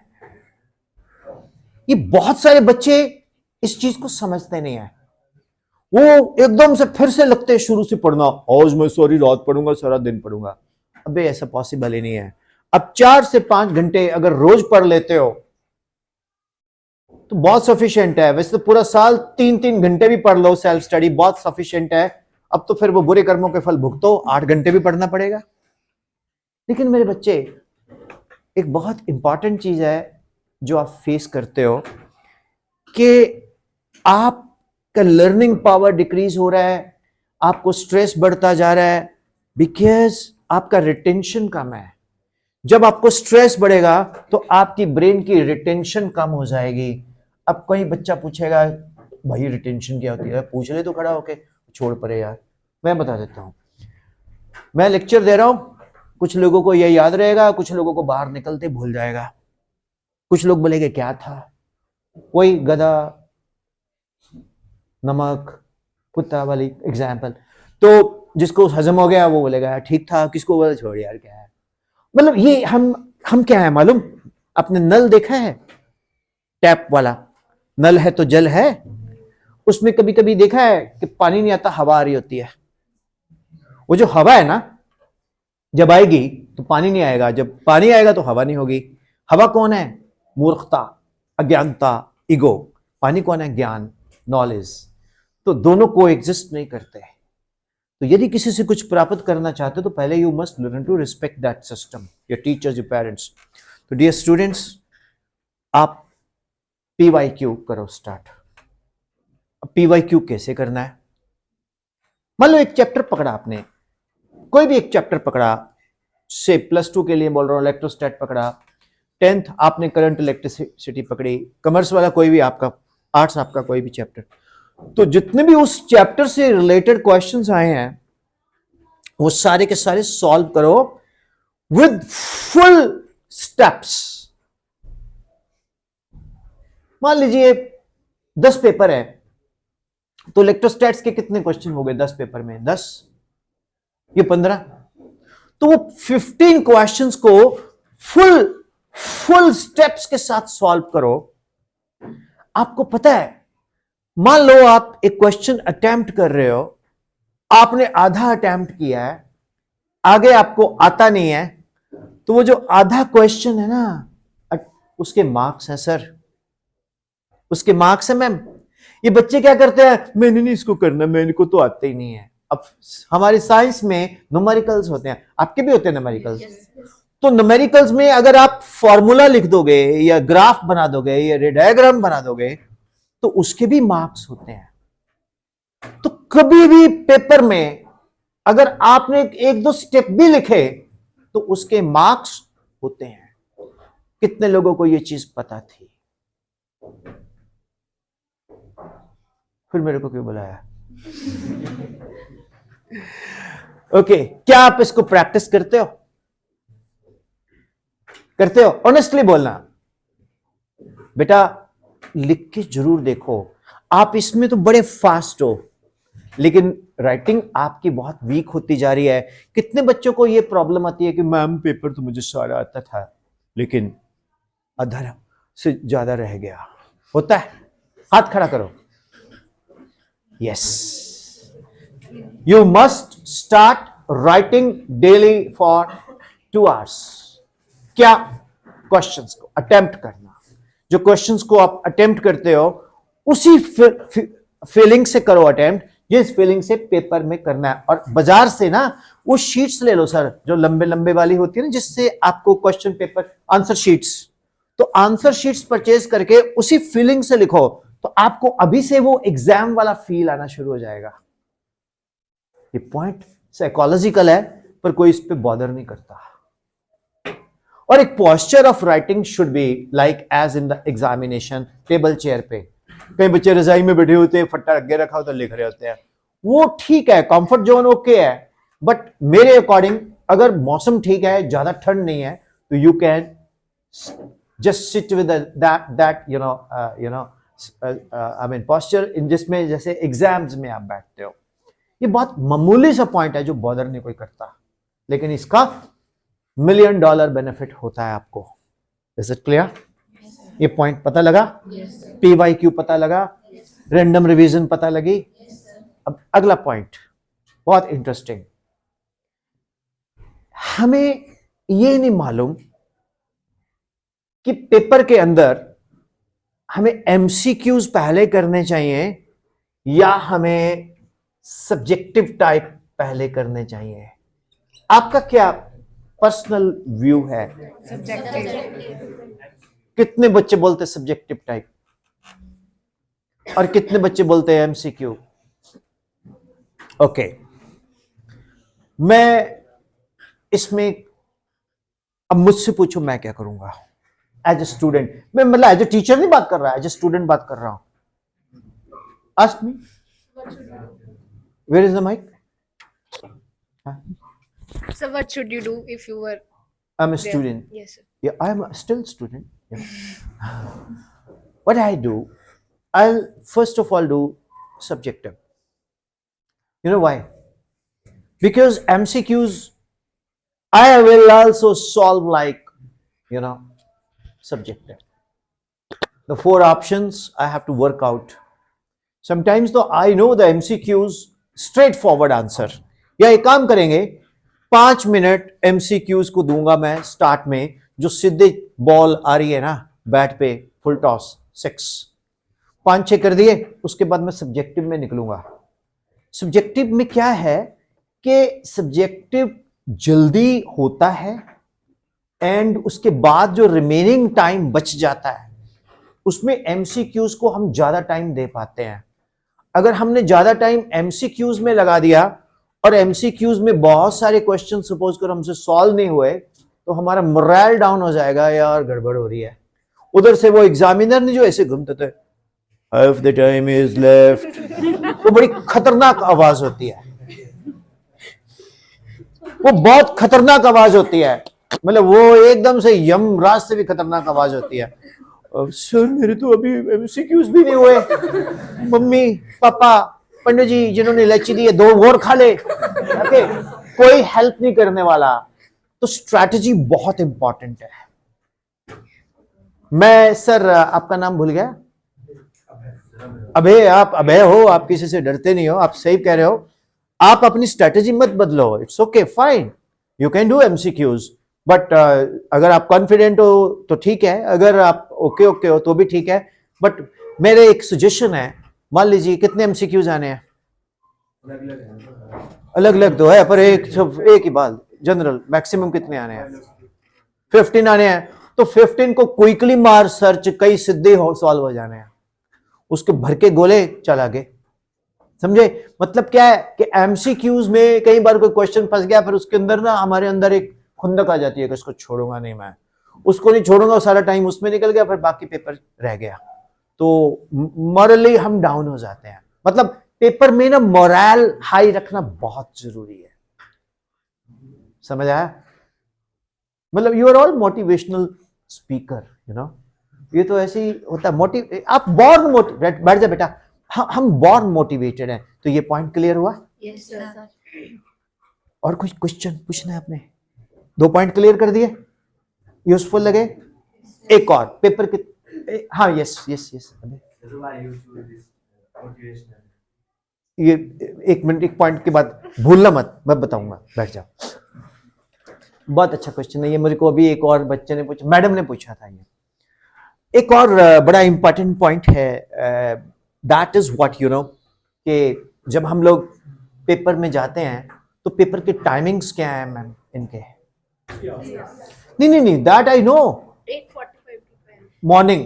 ये बहुत सारे बच्चे इस चीज को समझते नहीं है, वो एकदम से फिर से लगते हैं शुरू से पढ़ना, आज मैं सारी रात पढ़ूंगा, सारा दिन पढ़ूंगा। अबे ऐसा पॉसिबल ही नहीं है। अब 4 से 5 घंटे अगर रोज पढ़ लेते हो तो बहुत सफिशिएंट है। वैसे तो पूरा साल 3-3 घंटे भी पढ़ लो सेल्फ स्टडी, बहुत सफिशिएंट है। अब तो फिर वो बुरे कर्मों के फल भुगतो, 8 घंटे भी पढ़ना पड़ेगा। लेकिन मेरे बच्चे, एक बहुत इंपॉर्टेंट चीज है जो आप फेस करते हो कि आपका लर्निंग पावर डिक्रीज हो रहा है, आपको स्ट्रेस बढ़ता जा रहा है, बिकॉज आपका रिटेंशन कम है। जब आपको स्ट्रेस बढ़ेगा तो आपकी ब्रेन की रिटेंशन कम हो जाएगी। अब कोई बच्चा पूछेगा भाई रिटेंशन क्या होती है, पूछ ले तो खड़ा होके, छोड़ परे यार। मैं बता देता हूं, मैं लेक्चर दे रहा हूं, कुछ लोगों को यह याद रहेगा, कुछ लोगों को बाहर निकलते भूल जाएगा। कुछ लोग बोलेंगे क्या था, कोई गधा नमक कुत्ता वाली एग्जाम्पल, तो जिसको हजम हो गया वो बोलेगा ठीक था, किसको बोला छोड़ यार क्या है। मतलब ये हम क्या है मालूम, आपने नल देखा है, टैप वाला नल है तो जल है, उसमें कभी कभी देखा है कि पानी नहीं आता, हवा आ रही होती है। वो जो हवा है ना, जब आएगी तो पानी नहीं आएगा, जब पानी आएगा तो हवा नहीं होगी। हवा कौन है? मूर्खता, अज्ञानता, ईगो। पानी कौन है? ज्ञान, नॉलेज। तो दोनों को एग्जिस्ट नहीं करते। तो यदि किसी से कुछ प्राप्त करना चाहते हो तो पहले you must learn to respect that system, your teachers, your parents. तो डियर स्टूडेंट्स, आप PYQ करो स्टार्ट। अब PYQ कैसे करना है? मान लो एक चैप्टर पकड़ा आपने, कोई भी एक चैप्टर पकड़ा, से +2 के लिए बोल रहा हूं, इलेक्ट्रोस्टैट पकड़ा, 10th आपने करंट इलेक्ट्रिसिटी पकड़ी, कॉमर्स वाला कोई भी आपका, आर्ट्स आपका कोई भी चैप्टर, तो जितने भी उस चैप्टर से रिलेटेड क्वेश्चंस आए हैं वो सारे के सारे सॉल्व करो विद फुल स्टेप्स। मान लीजिए 10 पेपर है तो इलेक्ट्रोस्टैट्स के कितने क्वेश्चन हो गए 10 पेपर में? 10, ये 15, तो वो 15 क्वेश्चंस को फुल स्टेप्स के साथ सॉल्व करो। आपको पता है, मान लो आप एक क्वेश्चन अटेम्प्ट कर रहे हो, आपने आधा अटेम्प्ट किया है, आगे आपको आता नहीं है, तो वो जो आधा क्वेश्चन है ना, उसके मार्क्स हैं सर, उसके मार्क्स हैं मैम। ये बच्चे क्या करते हैं, मैंने नहीं इसको करना, मेरे को तो आते ही नहीं है। अब हमारे साइंस में न्यूमेरिकल्स होते हैं, आपके भी होते हैं न्यूमेरिकल्स। तो न्यूमेरिकल्स में अगर आप फॉर्मूला लिख दोगे या ग्राफ बना दोगे या डायग्राम बना दोगे तो उसके भी मार्क्स होते हैं। तो कभी भी पेपर में अगर आपने 1-2 स्टेप भी लिखे तो उसके मार्क्स होते हैं। कितने लोगों को यह चीज पता थी? फिर मेरे को क्यों बुलाया? ओके, क्या आप इसको प्रैक्टिस करते हो? करते हो? ऑनेस्टली बोलना बेटा, लिख के जरूर देखो। आप इसमें तो बड़े फास्ट हो, लेकिन राइटिंग आपकी बहुत वीक होती जा रही है। कितने बच्चों को यह प्रॉब्लम आती है कि मैम पेपर तो मुझे सारा आता था लेकिन आधा से ज्यादा रह गया। होता है? हाथ खड़ा करो। Yes, you must start writing daily for 2 hours। क्या? क्वेश्चंस को अटेम्प्ट करना। जो क्वेश्चंस को आप अटेम्प्ट करते हो उसी फीलिंग से करो अटेम्प्ट, जिस फीलिंग से पेपर में करना है। और बाजार से ना वो शीट्स ले लो सर, जो लंबे लंबे वाली होती है ना, जिससे आपको क्वेश्चन पेपर, आंसर शीट्स, तो आंसर शीट्स परचेज करके उसी फीलिंग से लिखो, तो आपको अभी से वो एग्जाम वाला फील आना शुरू हो जाएगा। ये पॉइंट साइकोलॉजिकल है पर कोई इस पे बॉदर नहीं करता। और एक posture of writing should be like as in the examination, table chair पे। कई बच्चे रजाई में बैठे होते हैं, फट्टा आगे रखा होता है, लिख रहे होते हैं। वो ठीक है, कंफर्ट जोन ओके है, बट मेरे अकॉर्डिंग अगर मौसम ठीक है, ज्यादा ठंड नहीं है, तो you can just sit with that I mean posture इन जिसमें जैसे एग्जाम्स में आप बैठते हो. ये बहुत मामूली सा पॉइंट है जो बॉदर नहीं कोई करता, लेकिन इसका $1 million बेनिफिट होता है आपको. Is it clear? ये पॉइंट पता लगा? PYQ पता लगा? रैंडम रिवीजन पता लगी? अब अगला पॉइंट बहुत इंटरेस्टिंग. हमें ये नहीं मालूम कि पेपर के अंदर हमें MCQs पहले करने चाहिए या हमें सब्जेक्टिव टाइप पहले करने चाहिए. आपका क्या पर्सनल व्यू है? कितने बच्चे बोलते सब्जेक्टिव टाइप और कितने बच्चे बोलते हैं MCQ? ओके, मैं इसमें अब मुझसे पूछो मैं क्या करूंगा एज ए स्टूडेंट. मैं मतलब एज ए टीचर नहीं बात कर रहा, एज ए स्टूडेंट बात कर रहा हूं. Ask me, where is the mike? So what should you do if you were I am a there? Student. Yes, sir. Yeah, I'm still student. Yeah. What I do, I'll first of all do subjective. You know why? Because MCQs, I will also solve like, subjective. The 4 options I have to work out. Sometimes though I know the MCQs straightforward answer. या एक काम करेंगे, 5 minute MCQs को दूंगा मैं start में, जो सीधे बॉल आ रही है ना बैट पे, फुल टॉस 6, 5-6 कर दिए. उसके बाद मैं सब्जेक्टिव में निकलूंगा. सब्जेक्टिव में क्या है कि सब्जेक्टिव जल्दी होता है एंड उसके बाद जो रिमेनिंग टाइम बच जाता है उसमें MCQs को हम ज्यादा टाइम दे पाते हैं. अगर हमने ज्यादा टाइम MCQs में लगा दिया और MCQs में बहुत सारे क्वेश्चन सपोज कर हमसे सॉल्व नहीं हुए, तो हमारा मोरल डाउन हो जाएगा, यार गड़बड़ हो रही है. उधर से वो एग्जामिनर ने जो ऐसे घूमते थे, half the time is left, वो बड़ी खतरनाक आवाज होती है. वो बहुत खतरनाक आवाज होती है, मतलब वो एकदम से यमराज से भी खतरनाक आवाज होती है. सर मेरे तो अभी MCQs भी नहीं हुए, मम्मी पापा पंडित जी जिन्होंने इलायची दी है 2 और खा ले. ओके, कोई हेल्प नहीं करने वाला. तो स्ट्रैटेजी बहुत इंपॉर्टेंट है. मैं सर आपका नाम भूल गया. अभय, आप अभय हो, आप किसी से डरते नहीं हो, आप सही कह रहे हो. आप अपनी स्ट्रैटेजी मत बदलो. It's okay, fine, you can do MCQs, but अगर आप कॉन्फिडेंट हो तो ठीक है, अगर आप ओके हो तो भी ठीक है. बट मेरे एक सजेशन है, मान लीजिए कितने MCQs आने हैं? अलग अलग तो है, पर एक ही बात, जनरल मैक्सिमम कितने आने हैं? 15 आने हैं. तो 15 को क्विकली मार सर्च, कई सीधे सॉल्व हो जाने हैं. उसके भर के गोले चल आगे. समझे? मतलब क्या है कि MCQs में कई बार कोई क्वेश्चन फंस गया, फिर उसके अंदर ना हमारे अंदर एक खुंदक आ जाती है कि उसको छोड़ूंगा नहीं, मैं उसको नहीं छोड़ूंगा, सारा टाइम उसमें निकल गया, फिर बाकी पेपर रह गया. तो मॉरली हम डाउन हो जाते हैं. मतलब पेपर में ना मोरल हाई रखना बहुत जरूरी है. समझ आया? मतलब you are all motivational speaker, ये तो ऐसे ही होता है. आप बॉर्न मोटिवेट, बैठ जा बेटा, हम बॉर्न मोटिवेटेड हैं. तो ये पॉइंट क्लियर हुआ? Yes, sir. और कुछ क्वेश्चन पूछना है आपने? 2 पॉइंट क्लियर कर दिए, यूजफुल लगे? एक और पेपर के, हाँ यस. ये 1 मिनट, 1 पॉइंट के बाद भूलना मत, मैं बताऊंगा, बैठ जाओ. बहुत अच्छा क्वेश्चन है ये. मेरे को अभी एक और बच्चे ने पूछा, मैडम ने पूछा था. ये एक और बड़ा इंपॉर्टेंट पॉइंट है. दैट इज व्हाट कि जब हम लोग पेपर में जाते हैं तो पेपर के टाइमिंग्स क्या है मैम इनके? नहीं, that I know. 8:45 to 12. Morning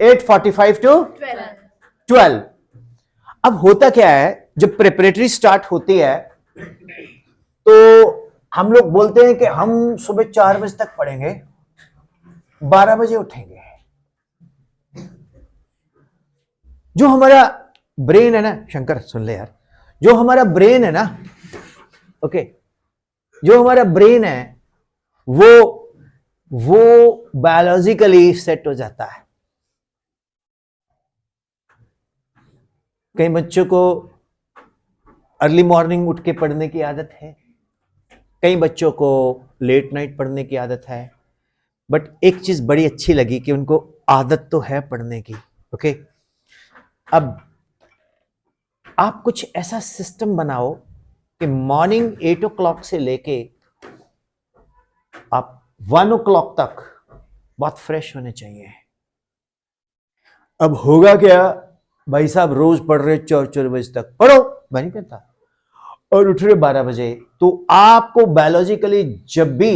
8:45 to 12. अब होता क्या है, जब प्रिपरेटरी स्टार्ट होती है तो हम लोग बोलते हैं कि हम सुबह 4 बजे तक पढ़ेंगे, 12 बजे उठेंगे. जो हमारा ब्रेन है ना, शंकर सुन ले यार, जो हमारा ब्रेन है ना, ओके, जो हमारा ब्रेन है वो बायोलॉजिकली सेट हो जाता है। कई बच्चों को अर्ली मॉर्निंग उठ के पढ़ने की आदत है, कई बच्चों को लेट नाइट पढ़ने की आदत है, बट एक चीज बड़ी अच्छी लगी कि उनको आदत तो है पढ़ने की। ओके, अब आप कुछ ऐसा सिस्टम बनाओ कि मॉर्निंग 8 o'clock से लेके आप 1 o'clock तक बहुत फ्रेश होने चाहिए। अब होगा क्या, भाई साहब रोज पढ़ रहे 4 बजे तक, पढ़ो, मैं नहीं कहता, और उठ रहे 12 बजे, तो आपको बायोलॉजिकली जब भी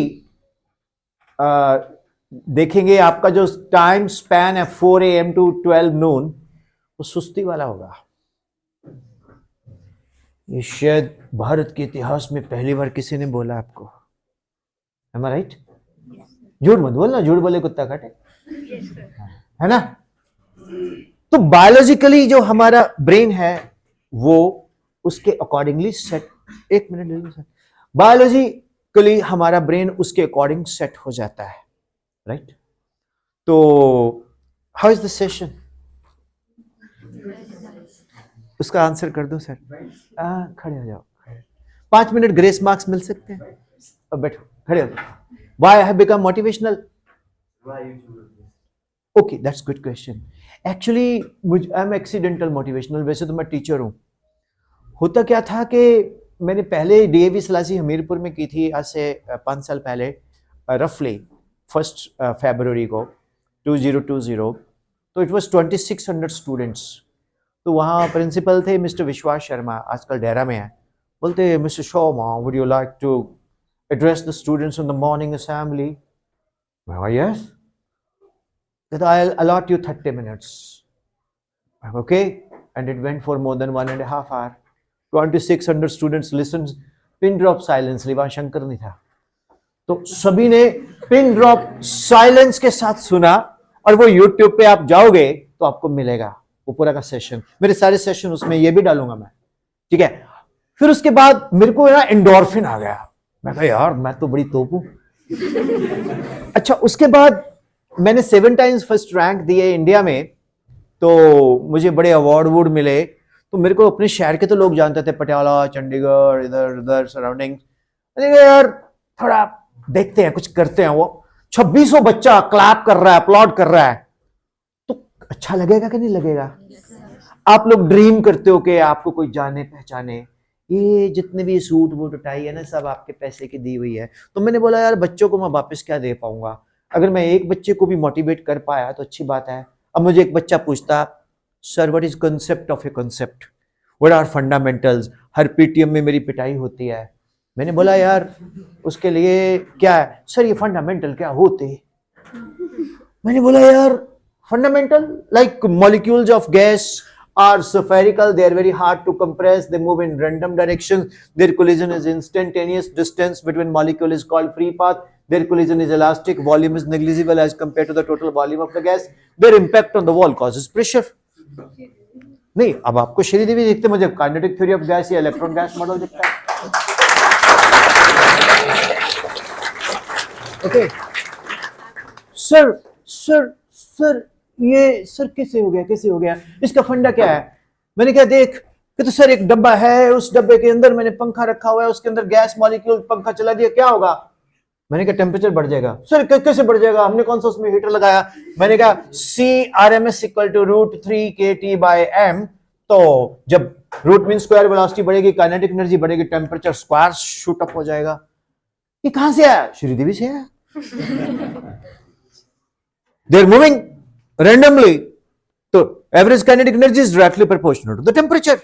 देखेंगे आपका जो टाइम स्पैन है 4 AM to 12 noon, वो सुस्ती वाला होगा। ये शायद भारत के इतिहास में पहली बार किसी ने बोला आपको, am I right? झूठ मत बोलना, झूठ बोले कुत्ता काटे, है ना? तो बायोलॉजिकली जो हमारा ब्रेन है वो उसके अकॉर्डिंगली सेट, एक मिनट ले लो सर, बायोलॉजिकली हमारा ब्रेन उसके अकॉर्डिंग सेट हो जाता है, राइट? तो हाउ इज द सेशन? उसका आंसर कर दो सर। खड़े हो जाओ, 5 मिनट ग्रेस मार्क्स मिल सकते हैं। अब बैठो, खड़े हो। Why I have become motivational? Okay, that's good question. Actually, I'm accidental motivational. वैसे तो मैं टीचर हूँ। होता क्या था कि मैंने पहले DAV सलासी हमीरपुर में की थी आज से 5 साल पहले, रफली 1 February को 2020। तो इट वाज 2600 स्टूडेंट्स। तो वहाँ प्रिंसिपल थे मिस्टर विश्वास शर्मा, आजकल डेरा में है। बोलते mister Sharma, would you like to address the students in the morning assembly? Well, yes. That I'll allot you 30 minutes. Okay, and it went for more than 1.5 hours. 2600 students listened. Pin drop silence. वहाँ शंकर नहीं था, तो सभी ने pin drop silence के साथ सुना, और वो YouTube पे आप जाओगे तो आपको मिलेगा वो पूरा का सेशन। मेरे सारे सेशन उसमें ये भी डालूंगा मैं, ठीक है? फिर उसके बाद मेरे को ना एंडोर्फिन आ गया। मैं कहा यार मैं तो बड़ी तोप हूं। अच्छा, उसके बाद मैंने 7 times फर्स्ट रैंक दिए इंडिया में, तो मुझे बड़े अवार्ड वुड मिले। तो मेरे को अपने शहर के तो लोग जानते थे, पटियाला, चंडीगढ़, इधर उधर सराउंडिंग। यार थोड़ा देखते हैं, कुछ करते हैं। वो 2600 बच्चा क्लैप कर रहा है, अपलॉड कर रहा है, तो अच्छा लगेगा कि नहीं लगेगा? आप लोग ड्रीम करते हो कि आपको कोई जाने पहचाने। ये जितने भी सूट वूट उठाई है ना, सब आपके पैसे की दी हुई है। तो मैंने बोला यार बच्चों को मैं वापस क्या दे पाऊंगा, अगर मैं एक बच्चे को भी मोटिवेट कर पाया तो अच्छी बात है। अब मुझे एक बच्चा पूछता, sir what is concept of a concept, what are fundamentals? हर पीटीएम में मेरी पिटाई होती है। मैंने बोला यार उसके लिए क्या है? सर ये फंडामेंटल क्या होते? मैंने बोला यार fundamental like molecules of gas are spherical, they are very hard to compress, they move in random directions, their collision is instantaneous, distance between molecule is called free path, their collision is elastic, volume is negligible as compared to the total volume of the gas, their impact on the wall causes pressure. नहीं, अब आपको श्रीदेवी दिखते, मुझे kinetic theory of gas या electron gas model दिखता है। Okay sir sir sir ये sir कैसे हो गया, कैसे हो गया, इसका फंडा क्या है? मैंने कहा देख कि तो सर एक डब्बा है, उस डब्बे के अंदर मैंने पंखा रखा हुआ है, उसके अंदर गैस मॉलिक्यूल, पंखा चला दिया, क्या होगा? मैंने कहा टेम्परेचर बढ़ जाएगा। सर कैसे बढ़ जाएगा, हमने कौन सा उसमें हीटर लगाया? मैंने कहा CRMS इक्वल टू √3 kT/m। तो जब रूट मीन स्क्वायर वेलोसिटी बढ़ेगी, काइनेटिक एनर्जी बढ़ेगी, टेम्परेचर स्क्वायर शूट अप हो जाएगा। ये कहां से आया? श्रीदेवी से आया। दे आर मूविंग randomly, तो average kinetic energy is directly proportional to the temperature.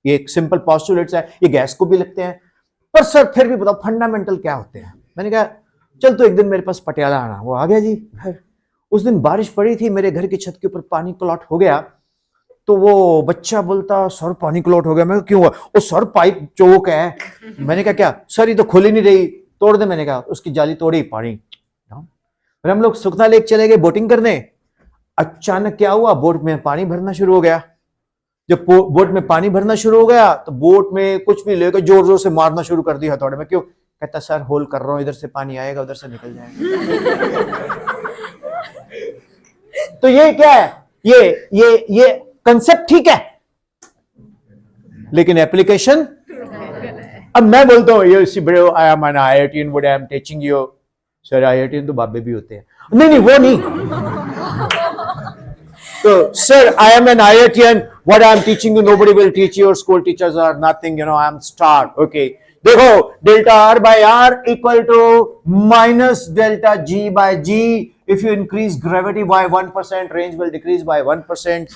ये एक सिंपल पोस्टुलेट्स है, ये गैस को भी लगते हैं। पर सर फिर भी बताओ फंडामेंटल क्या होते हैं? मैंने कहा चल तो एक दिन मेरे पास पटियाला आना। वो आ गया जी घर। उस दिन बारिश पड़ी थी, मेरे घर की छत के ऊपर पानी क्लॉट हो गया। तो वो बच्चा बोलता सर पानी क्लॉट हो गया। मैं क्यों हुआ? वो सर पाइप चौक है। मैंने कहा क्या? सर ये तो खुल ही नहीं रही, तोड़ दे। मैंने कहा उसकी जाली तोड़ी, पानी। फिर हम लोग सुखना लेक चले गए बोटिंग करने। अचानक क्या हुआ, बोट में पानी भरना शुरू हो गया। जब बोट में पानी भरना शुरू हो गया तो बोट में कुछ भी लेकर जोर जोर से मारना शुरू कर दिया हथौड़े में। क्यों? कहता सर होल कर रहा हूं, इधर से पानी आएगा उधर से निकल जाएगा। तो ये क्या है, ये कंसेप्ट ठीक है, लेकिन एप्लीकेशन। अब मैं बोलता हूँ ये see bro I am an IITian, what I am teaching you. Sir IITian तो बाबे भी होते हैं। नहीं वो नहीं। तो sir I am an IITian, what I am teaching you nobody will teach you, school teachers are nothing, you know I am star. Okay देखो delta R by R equal to minus delta G by G. If you increase gravity by 1%, range will decrease by 1%.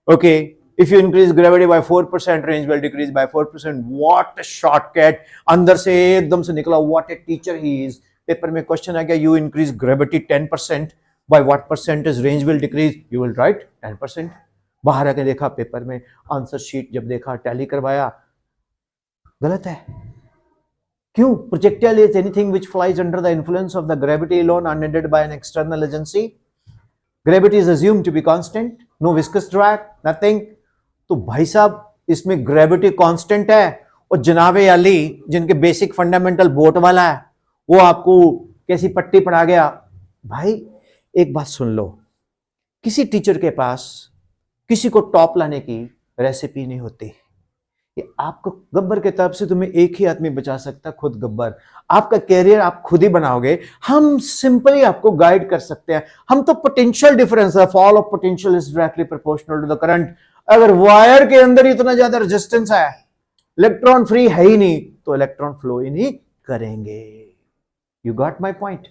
Okay. If you increase gravity by 4%, range will decrease by 4%. What a shortcut! अंदर से एकदम से निकला, what a teacher he is. Paper में question आ गया, you increase gravity 10%, by what percentage range will decrease? You will write 10%. बाहर आके देखा पेपर में, आंसर शीट जब देखा, टैली करवाया, गलत है। क्यों? Projectile is anything which flies under the influence of the gravity alone, unaided by an external agency. Gravity is assumed to be constant, no viscous drag, nothing. तो भाई साहब इसमें ग्रेविटी कांस्टेंट है, और जनाबे अली जिनके बेसिक फंडामेंटल बोट वाला है वो आपको कैसी पट्टी पढ़ा गया। भाई एक बात सुन लो, किसी टीचर के पास किसी को टॉप लाने की रेसिपी नहीं होती। ये आपको गब्बर के तरफ से तुम्हें एक ही आदमी बचा सकता, खुद गब्बर। आपका कैरियर आप खुद ही बनाओगे, हम सिंपली आपको गाइड कर सकते हैं। हम तो पोटेंशियल डिफरेंस है, fall of potential is directly proportional to the current. अगर वायर के अंदर इतना ज्यादा रेजिस्टेंस है, इलेक्ट्रॉन फ्री है ही नहीं, तो इलेक्ट्रॉन फ्लो ही नहीं करेंगे। You got my point.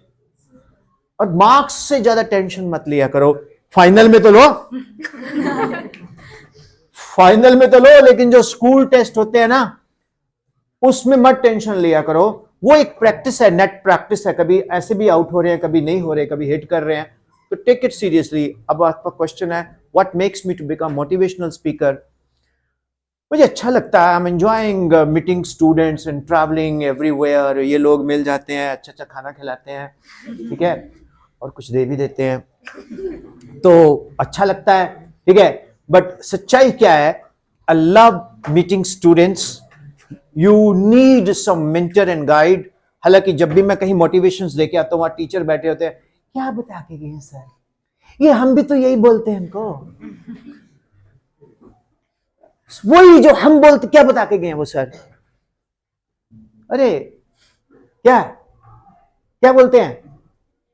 और मार्क्स से ज्यादा टेंशन मत लिया करो, फाइनल में तो लो फाइनल में तो लो, लेकिन जो स्कूल टेस्ट होते हैं ना उसमें मत टेंशन लिया करो। वो एक प्रैक्टिस है, नेट प्रैक्टिस है, कभी ऐसे भी आउट हो रहे हैं, कभी नहीं हो रहे, कभी हिट कर रहे हैं, तो टेक इट सीरियसली। अब आपका क्वेश्चन है what makes me to become motivational speaker. मुझे अच्छा लगता है, I am enjoying meeting students and travelling everywhere. ये लोग मिल जाते हैं, अच्छा अच्छा खाना खिलाते हैं, ठीक है, और कुछ दे भी देते हैं, तो अच्छा लगता है, ठीक है। बट सच्चाई क्या है, I love meeting students. You need some mentor and guide. हालांकि जब भी मैं कहीं मोटिवेशंस लेके आता हूँ, वहां टीचर बैठे होते हैं, क्या बता के गए सर, ये हम भी तो यही बोलते हैं हमको, वही जो हम बोलते, क्या बता के गए वो सर। अरे क्या क्या बोलते हैं,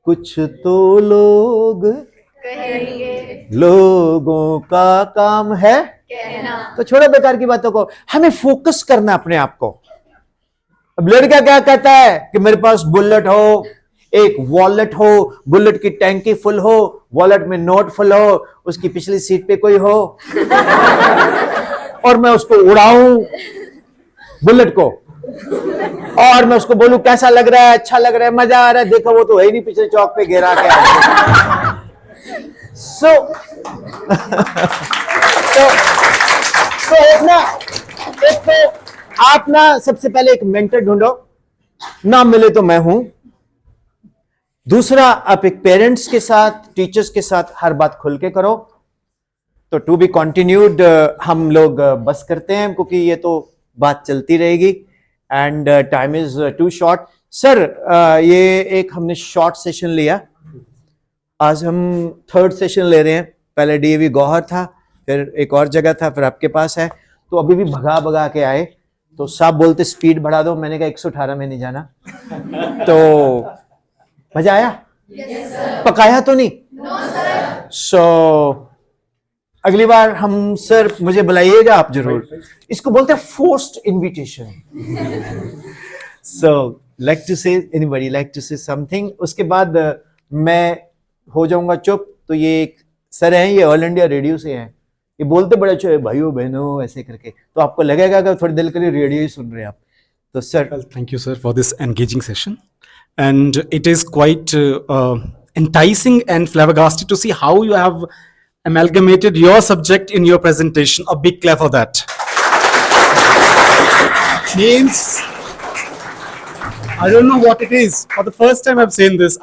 कुछ तो लोग कहेंगे, लोगों का काम है कहना। तो छोड़ो बेकार की बातों को, हमें फोकस करना अपने आप को। अब लड़का क्या कहता है कि मेरे पास बुलेट हो, एक वॉलेट हो, बुलेट की टैंकी फुल हो, वॉलेट में नोट फुल हो, उसकी पिछली सीट पे कोई हो और मैं उसको उड़ाऊं बुलेट को, और मैं उसको बोलूं कैसा लग रहा है, अच्छा लग रहा है, मजा आ रहा है, देखो वो तो है ही नहीं, पिछले चौक पे गिरा के। सो एक तो आप ना सबसे पहले एक मेंटर ढूंढो, ना मिले तो मैं हूं। दूसरा, आप एक पेरेंट्स के साथ, टीचर्स के साथ हर बात खुल के करो। तो टू बी कंटिन्यूड हम लोग बस करते हैं, क्योंकि ये तो बात चलती रहेगी and time is too short. Sir ये एक हमने शॉर्ट सेशन लिया, आज हम थर्ड सेशन ले रहे हैं। पहले DAV गौहर था, फिर एक और जगह था, फिर आपके पास है। तो अभी भी भगा भगा के आए, तो साहब बोलते स्पीड बढ़ा दो, मैंने कहा 118 में नहीं जाना। तो मजा आया? yes, पकाया तो नहीं? no, सो अगली बार हम, सर मुझे बुलाइएगा आप जरूर। इसको बोलते हैं forced invitation. So like to say, anybody like to say something? उसके बाद मैं हो जाऊंगा चुप। तो ये एक सर हैं, ये ऑल इंडिया रेडियो से हैं, ये बोलते बड़े अच्छे भाइयों बहनों ऐसे करके, तो आपको लगेगा कि थोड़ी देर के लिए रेडियो ही सुन रहे हैं आप। तो sir, well, thank you sir for this engaging session, and it is quite enticing and flabbergasted to see how you have amalgamated your subject in your presentation. A big clap for that. Means I don't know what it is. For the first time I've seen this.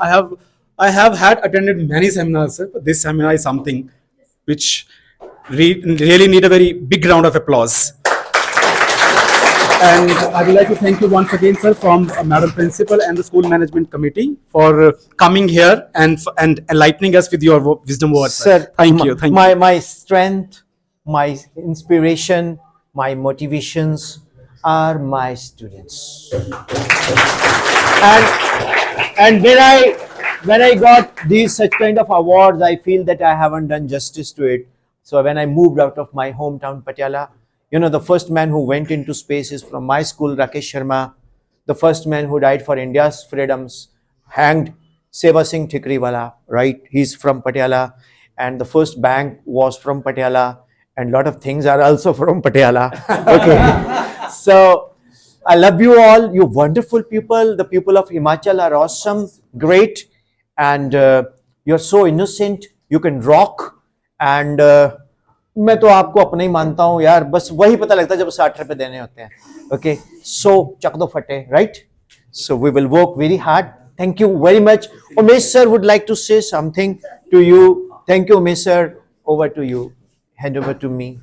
I have had attended many seminars, sir, but this seminar is something which really need a very big round of applause. And I would like to thank you once again, sir, from Madam Principal and the School Management Committee for coming here and enlightening us with your wisdom words. Sir, Thank you. Thank you. my strength, my inspiration, my motivations are my students. And when I got these such kind of awards, I feel that I haven't done justice to it. So when I moved out of my hometown Patiala, you know, the first man who went into space is from my school, Rakesh Sharma. The first man who died for India's freedoms, hanged, Seva Singh Thikriwala, right? He's from Patiala. And the first bank was from Patiala. And a lot of things are also from Patiala. Okay. So I love you all. You wonderful people. The people of Himachal are awesome, great. And you're so innocent. You can rock. And मैं तो आपको अपना ही मानता हूँ यार, बस वही पता लगता है जब 60 रुपए देने होते हैं. Okay, so चक दो फटे, right? So we will work very hard. Thank you very much. Umesh sir would like to say something to you. Thank you, Umesh sir. Over to you. Hand over to me.